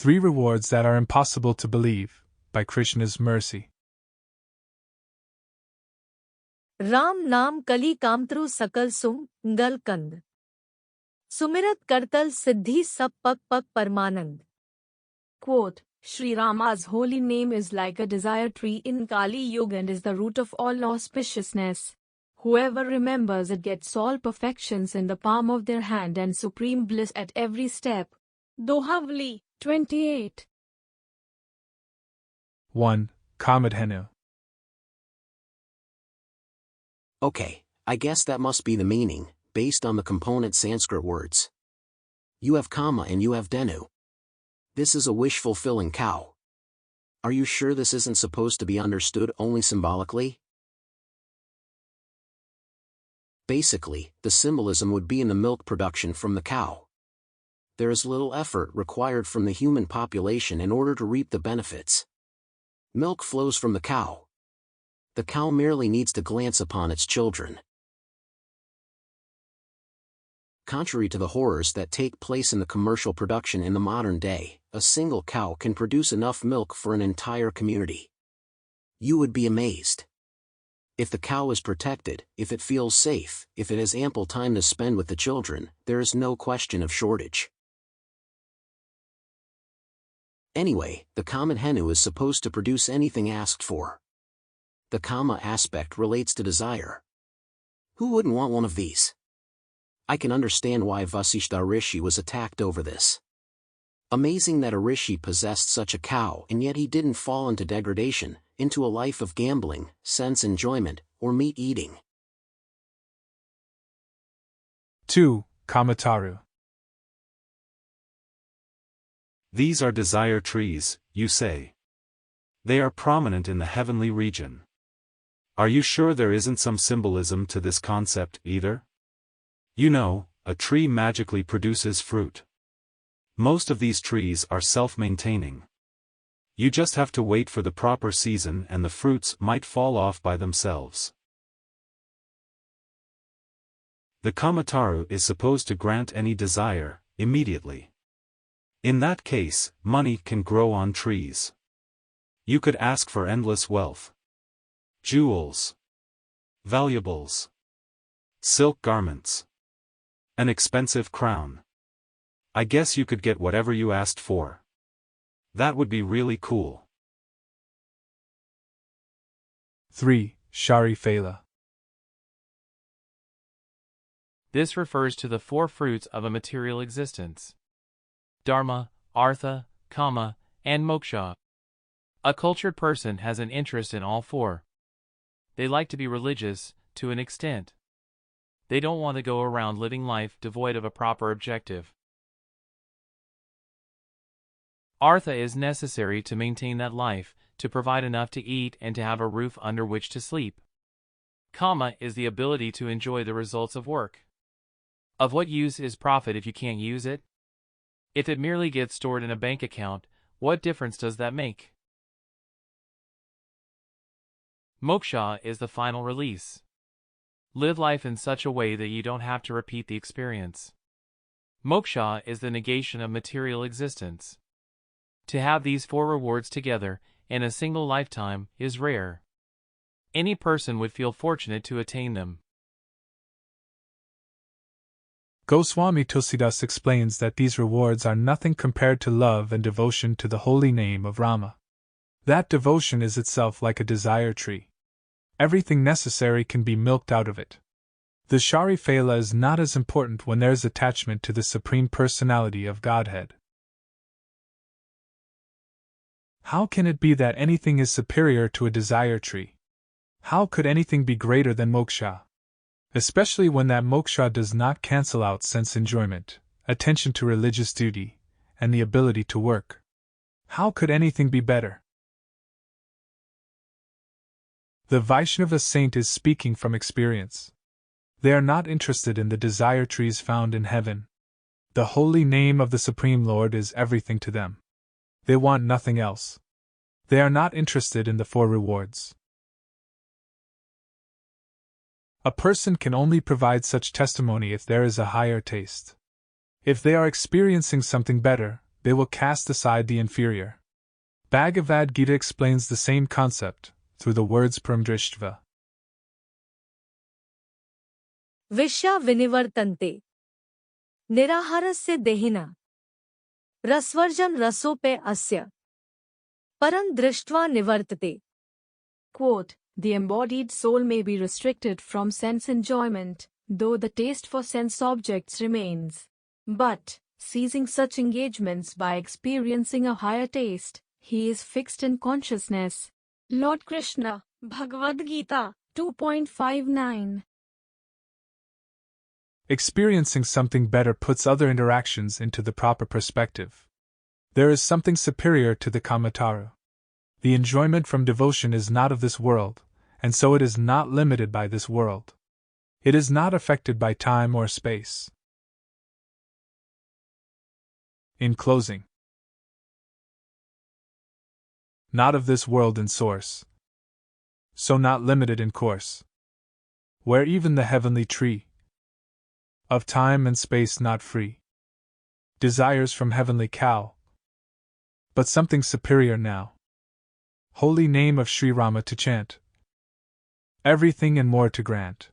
3 rewards that are impossible to believe, by Krishna's mercy. Ram नाम कली कामत्रु सकल सुम गल कंद सुमिरत करतल सिद्धि सब पग पग परमानंद. Quote, Shri Rama's holy name is like a desire tree in Kali Yuga and is the root of all auspiciousness. Whoever remembers it gets all perfections in the palm of their hand and supreme bliss at every step. Dohavali, 28. 1. Kamadhenu. Okay, I guess that must be the meaning, based on the component Sanskrit words. You have Kama and you have Dhenu. This is a wish-fulfilling cow. Are you sure this isn't supposed to be understood only symbolically? Basically, the symbolism would be in the milk production from the cow. There is little effort required from the human population in order to reap the benefits. Milk flows from the cow. The cow merely needs to glance upon its children. Contrary to the horrors that take place in the commercial production in the modern day, a single cow can produce enough milk for an entire community. You would be amazed. If the cow is protected, if it feels safe, if it has ample time to spend with the children, there is no question of shortage. Anyway, the Kamadhenu is supposed to produce anything asked for. The Kama aspect relates to desire. Who wouldn't want one of these? I can understand why Vasishtha Rishi was attacked over this. Amazing that a rishi possessed such a cow and yet he didn't fall into degradation, into a life of gambling, sense enjoyment, or meat eating. 2. Kamataru. These are desire trees, you say. They are prominent in the heavenly region. Are you sure there isn't some symbolism to this concept either? You know, a tree magically produces fruit. Most of these trees are self-maintaining. You just have to wait for the proper season and the fruits might fall off by themselves. The Kamataru is supposed to grant any desire, immediately. In that case, money can grow on trees. You could ask for endless wealth. Jewels. Valuables. Silk garments. An expensive crown. I guess you could get whatever you asked for. That would be really cool. 3. Shari Fela. This refers to the 4 fruits of a material existence: Dharma, Artha, Kama, and Moksha. A cultured person has an interest in all 4. They like to be religious, to an extent. They don't want to go around living life devoid of a proper objective. Artha is necessary to maintain that life, to provide enough to eat and to have a roof under which to sleep. Kama is the ability to enjoy the results of work. Of what use is profit if you can't use it? If it merely gets stored in a bank account, what difference does that make? Moksha is the final release. Live life in such a way that you don't have to repeat the experience. Moksha is the negation of material existence. To have these 4 rewards together, in a single lifetime, is rare. Any person would feel fortunate to attain them. Goswami Tulsidas explains that these rewards are nothing compared to love and devotion to the holy name of Rama. That devotion is itself like a desire tree. Everything necessary can be milked out of it. The Shari Fela is not as important when there is attachment to the Supreme Personality of Godhead. How can it be that anything is superior to a desire tree? How could anything be greater than moksha? Especially when that moksha does not cancel out sense enjoyment, attention to religious duty, and the ability to work. How could anything be better? The Vaishnava saint is speaking from experience. They are not interested in the desire trees found in heaven. The holy name of the Supreme Lord is everything to them. They want nothing else. They are not interested in the 4 rewards. A person can only provide such testimony if there is a higher taste. If they are experiencing something better, they will cast aside the inferior. Bhagavad-gita explains the same concept, through the words Paramdrishtva. Vishya vinivartante. Niraharasya dehina. Rasvarjan rasope asya. Param drishtva nivartate. Quote, the embodied soul may be restricted from sense enjoyment, though the taste for sense objects remains. But, ceasing such engagements by experiencing a higher taste, he is fixed in consciousness. Lord Krishna, Bhagavad-gita, 2.59. Experiencing something better puts other interactions into the proper perspective. There is something superior to the kamataru. The enjoyment from devotion is not of this world, and so it is not limited by this world. It is not affected by time or space. In closing, not of this world in source, so not limited in course, where even the heavenly tree, of time and space not free, desires from heavenly cow, but something superior now. Holy name of Shri Rama to chant, everything and more to grant.